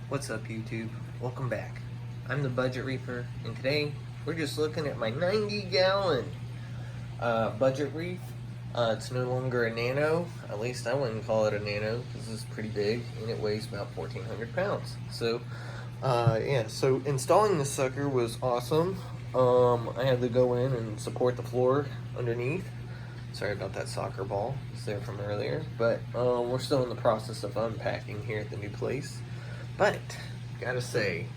What's up, YouTube? Welcome back. I'm the Budget Reaper, and today we're just looking at my 90-gallon budget reef. It's no longer a nano. At least I wouldn't call it a nano because it's pretty big and it weighs about 1,400 pounds. So, yeah. So installing this sucker was awesome. I had to go in and support the floor underneath. Sorry about that soccer ball. It's there from earlier, but we're still in the process of unpacking here at the new place. But gotta say,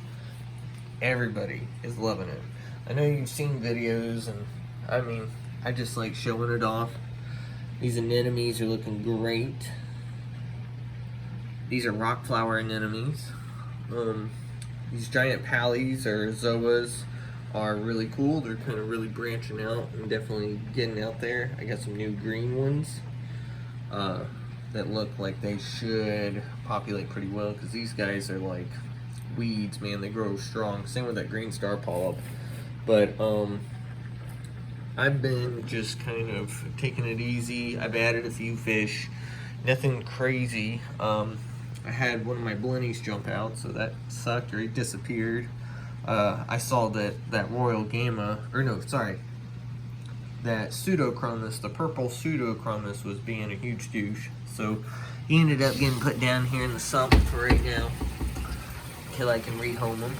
everybody is loving it. I know you've seen videos, and I just like showing it off. These anemones are looking great. These are rock flower anemones. These giant pallies or zoas are really cool. They're kind of really branching out and definitely getting out there. I got some new green ones that look like they should populate pretty well, because these guys are like weeds, man. They grow strong. Same with that green star polyp. But I've been just kind of taking it easy. I've added a few fish, nothing crazy. I had one of my blennies jump out, so that sucked, or he disappeared. I saw that royal gamma, or no, sorry, that pseudochromis, the purple pseudochromis, was being a huge douche. So he ended up getting put down here in the sump for right now until I can rehome him.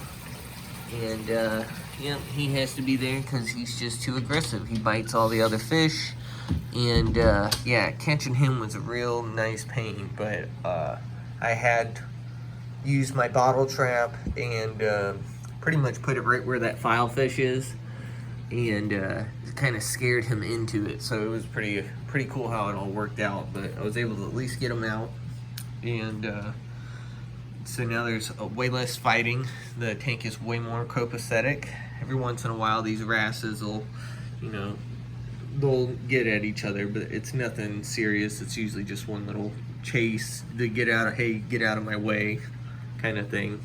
And yeah, he has to be there because he's just too aggressive. He bites all the other fish, and yeah, catching him was a real nice pain. But I had used my bottle trap and pretty much put it right where that filefish is, and kind of scared him into it. So it was pretty cool how it all worked out. But I was able to at least get him out, and so now there's way less fighting. The tank is way more copacetic. Every once in a while, these wrasses will, they'll get at each other, but it's nothing serious. It's usually just one little chase to get out of my way kind of thing.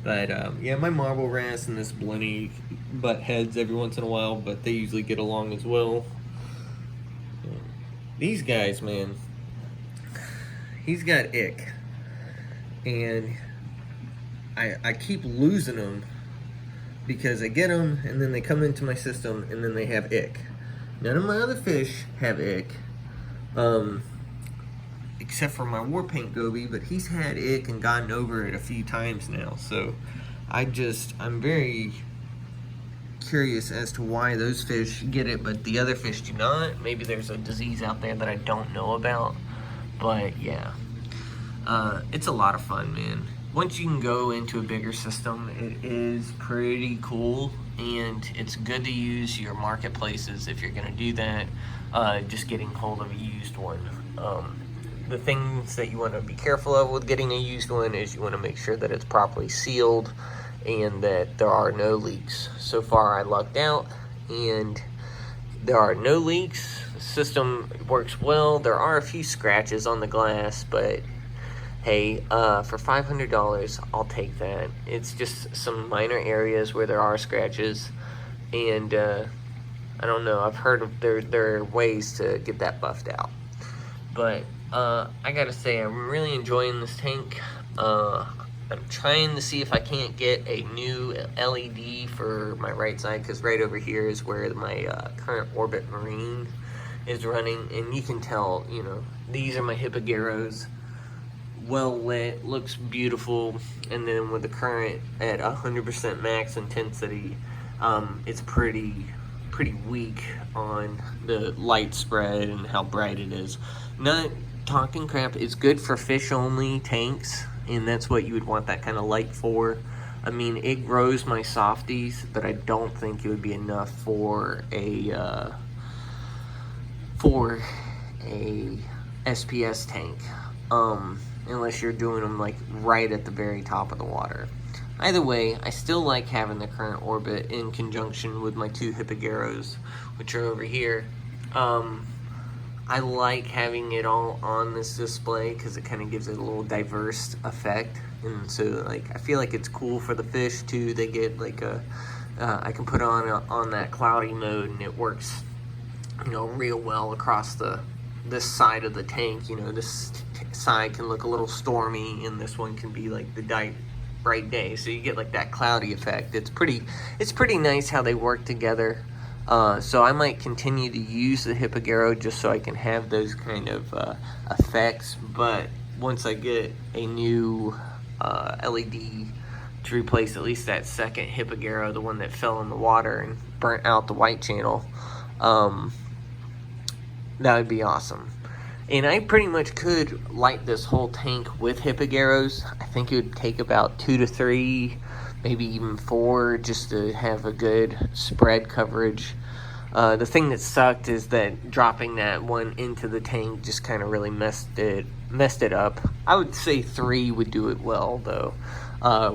But yeah, my marble wrasse and this blenny butt heads every once in a while, but they usually get along as well. These guys, man, he's got ick, and I keep losing them because I get them and then they come into my system and then they have ick. None of my other fish have ick, except for my war paint goby, but he's had ick and gotten over it a few times now. So I'm very curious as to why those fish get it but the other fish do not. Maybe there's a disease out there that I don't know about, but yeah, it's a lot of fun, man. Once you can go into a bigger system, it is pretty cool, and it's good to use your marketplaces if you're gonna do that. Just getting hold of a used one. The things that you want to be careful of with getting a used one is you want to make sure that it's properly sealed and that there are no leaks. So far I lucked out and there are no leaks. The system works well. There are a few scratches on the glass, but hey, for $500 I'll take that. It's just some minor areas where there are scratches, and I don't know, I've heard of there are ways to get that buffed out. But I gotta say, I'm really enjoying this tank. I'm trying to see if I can't get a new LED for my right side, because right over here is where my current Orbit Marine is running, and you can tell, these are my Hippogeros, well lit, looks beautiful, and then with the current at 100% max intensity, it's pretty weak on the light spread and how bright it is. Not talking crap, it's good for fish only tanks, and that's what you would want that kind of light for. I mean, it grows my softies, but I don't think it would be enough for a SPS tank, unless you're doing them like right at the very top of the water. Either way, I still like having the current Orbit in conjunction with my two Hippogeros, which are over here. I like having it all on this display because it kind of gives it a little diverse effect, and so like I feel like it's cool for the fish too. They get like I can put on that cloudy mode, and it works, real well across this side of the tank. This side can look a little stormy, and this one can be like the bright day, so you get like that cloudy effect. It's pretty nice how they work together. So I might continue to use the Hipogero just so I can have those kind of effects, but once I get a new LED to replace at least that second Hipogero, the one that fell in the water and burnt out the white channel, that would be awesome. And I pretty much could light this whole tank with Hipogeros. I think it would take about 2 to 3, maybe even 4, just to have a good spread coverage. The thing that sucked is that dropping that one into the tank just kind of really messed it up. I would say 3 would do it well, though.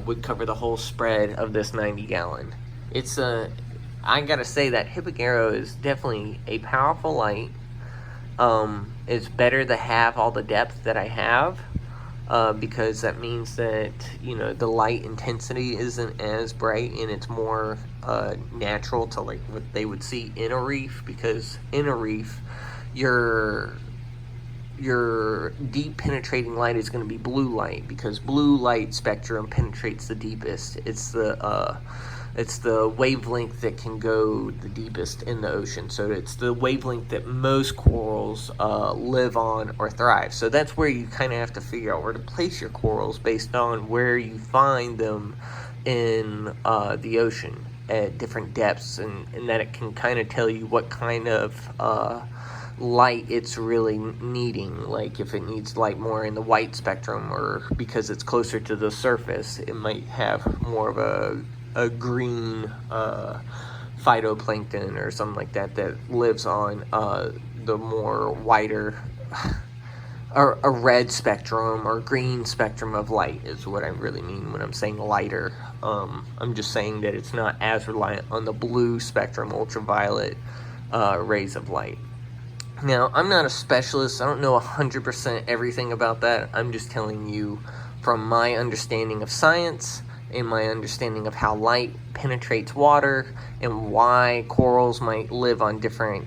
Would cover the whole spread of this 90-gallon. It's I gotta say that Hipogero is definitely a powerful light. It's better to have all the depth that I have, because that means that, you know, the light intensity isn't as bright, and it's more natural to like what they would see in a reef, because in a reef your deep penetrating light is going to be blue light, because blue light spectrum penetrates the deepest. It's the wavelength that can go the deepest in the ocean. So it's the wavelength that most corals live on or thrive. So that's where you kind of have to figure out where to place your corals based on where you find them in the ocean at different depths, and that it can kind of tell you what kind of light it's really needing. Like if it needs light more in the white spectrum, or because it's closer to the surface, it might have more of a green phytoplankton or something like that that lives on the more wider or a red spectrum or green spectrum of light is what I really mean when I'm saying lighter. I'm just saying that it's not as reliant on the blue spectrum, ultraviolet rays of light. Now, I'm not a specialist. I don't know 100% everything about that. I'm just telling you from my understanding of science and my understanding of how light penetrates water and why corals might live on different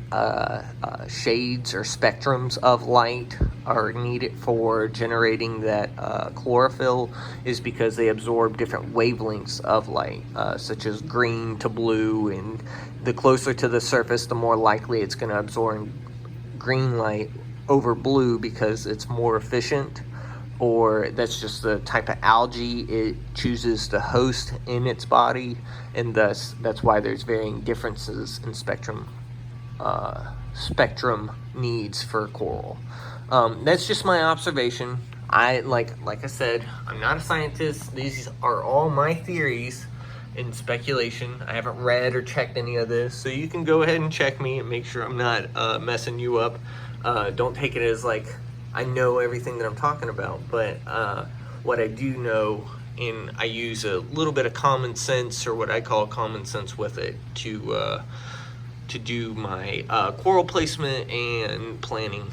shades or spectrums of light are needed for generating that chlorophyll, is because they absorb different wavelengths of light, such as green to blue, and the closer to the surface, the more likely it's going to absorb green light over blue because it's more efficient, or that's just the type of algae it chooses to host in its body, and thus that's why there's varying differences in spectrum needs for coral. That's just my observation. Like I said, I'm not a scientist. These are all my theories and speculation. I haven't read or checked any of this, so you can go ahead and check me and make sure I'm not messing you up. Don't take it as like I know everything that I'm talking about, but what I do know, and I use a little bit of common sense, or what I call common sense, with it to do my coral placement and planning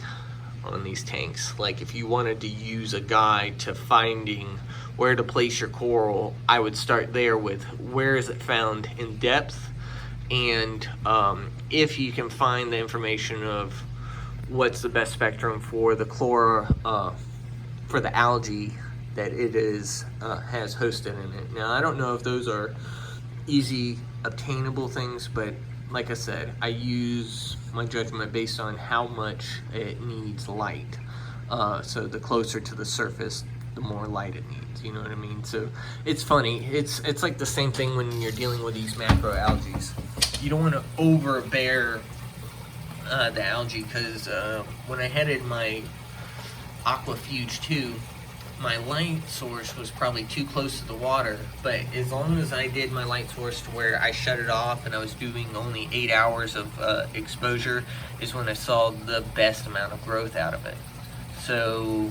on these tanks. Like if you wanted to use a guide to finding where to place your coral, I would start there with where is it found in depth, and if you can find the information of what's the best spectrum for the for the algae that it is has hosted in it. Now, I don't know if those are easy obtainable things, but like I said, I use my judgment based on how much it needs light. So the closer to the surface, the more light it needs. You know what I mean? So it's funny. It's like the same thing when you're dealing with these macroalgae. You don't want to overbear the algae, because when I headed my aquafuge 2, my light source was probably too close to the water, but as long as I did my light source to where I shut it off and I was doing only 8 hours of exposure, is when I saw the best amount of growth out of it. So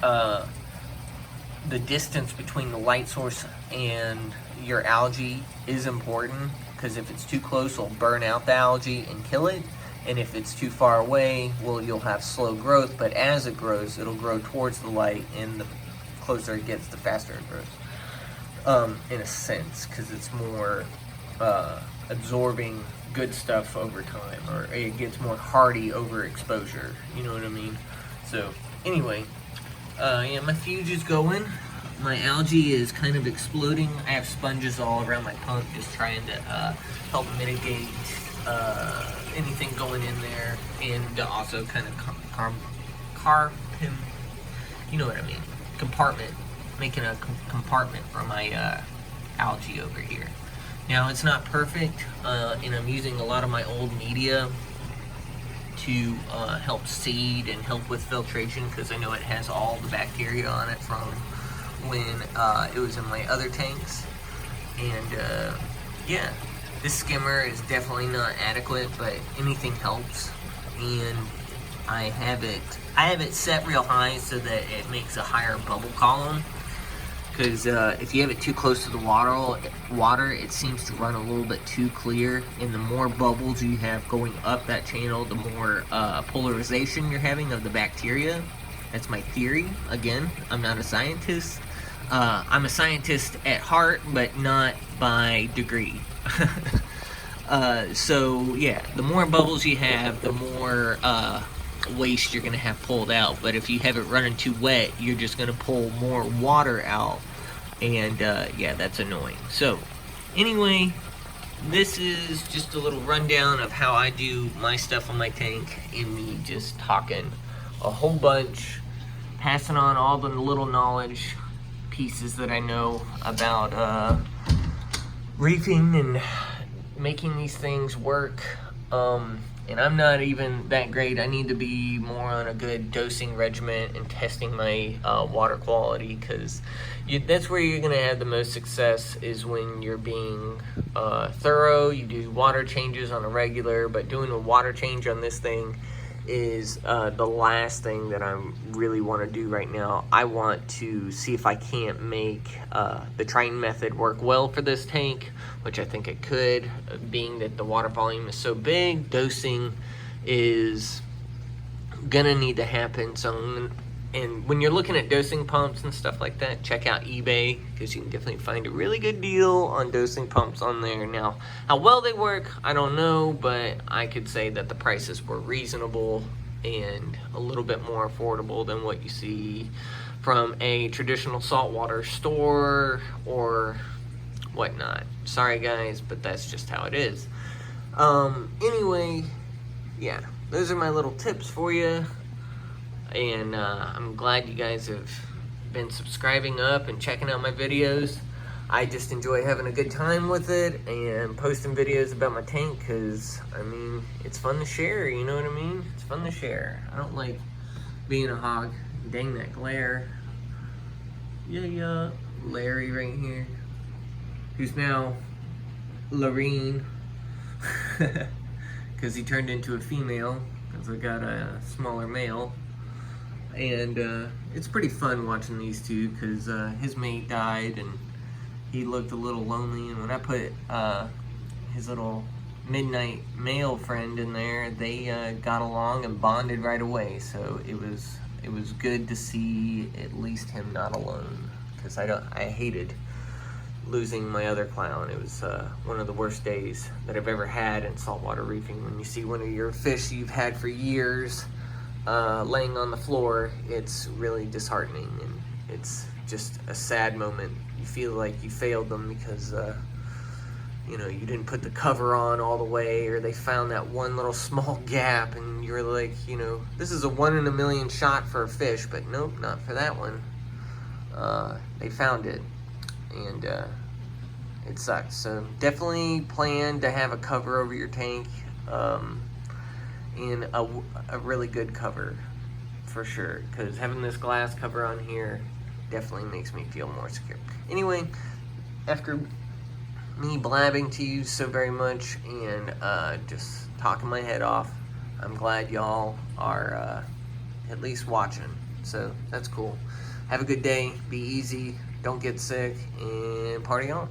the distance between the light source and your algae is important, because if it's too close, it'll burn out the algae and kill it. And if it's too far away, well, you'll have slow growth, but as it grows, it'll grow towards the light, and the closer it gets, the faster it grows. In a sense, because it's more absorbing good stuff over time, or it gets more hardy over exposure. You know what I mean? So, anyway, yeah, my fuge is going. my algae is kind of exploding. I have sponges all around my pump, just trying to help mitigate anything going in there, and to also kind of you know what I mean, compartment, making a compartment for my algae over here. Now it's not perfect, and I'm using a lot of my old media to help seed and help with filtration, because I know it has all the bacteria on it from when it was in my other tanks. And yeah, this skimmer is definitely not adequate, but anything helps. And I have it set real high so that it makes a higher bubble column, because if you have it too close to the water, it seems to run a little bit too clear, and the more bubbles you have going up that channel, the more polarization you're having of the bacteria. That's my theory. Again, I'm not a scientist. I'm a scientist at heart, but not by degree. So yeah, the more bubbles you have, the more waste you're going to have pulled out. But if you have it running too wet, you're just going to pull more water out, and yeah, that's annoying. So anyway, this is just a little rundown of how I do my stuff on my tank, and me just talking a whole bunch, passing on all the little knowledge pieces that I know about reefing and making these things work. And I'm not even that great. I need to be more on a good dosing regimen and testing my water quality, because that's where you're going to have the most success, is when you're being thorough. You do water changes on a regular, but doing a water change on this thing is the last thing that I really want to do right now. I want to see if I can't make the Triton method work well for this tank, which I think it could, being that the water volume is so big. Dosing is gonna need to happen. So, and when you're looking at dosing pumps and stuff like that, check out eBay, because you can definitely find a really good deal on dosing pumps on there. Now, how well they work, I don't know, but I could say that the prices were reasonable and a little bit more affordable than what you see from a traditional saltwater store or whatnot. Sorry guys, but that's just how it is. Anyway, yeah, those are my little tips for you. And I'm glad you guys have been subscribing up and checking out my videos. I just enjoy having a good time with it and posting videos about my tank, because, I mean, it's fun to share, you know what I mean? It's fun to share. I don't like being a hog. Dang that glare. Yeah, Larry right here, who's now Lorene, because he turned into a female, because I got a smaller male. And it's pretty fun watching these two, because his mate died and he looked a little lonely, and when I put his little midnight male friend in there, they got along and bonded right away. So it was good to see at least him not alone, because I hated losing my other clown. It was one of the worst days that I've ever had in saltwater reefing, when you see one of your fish you've had for years laying on the floor. It's really disheartening, and it's just a sad moment. You feel like you failed them because you know, you didn't put the cover on all the way, or they found that one little small gap, and you're like, you know, this is a 1 in a million shot for a fish, but nope, not for that one. They found it, and it sucks. So definitely plan to have a cover over your tank, and a really good cover for sure, because having this glass cover on here definitely makes me feel more secure. Anyway, after me blabbing to you so very much and just talking my head off, I'm glad y'all are at least watching, so that's cool. Have a good day, be easy, don't get sick, and party on.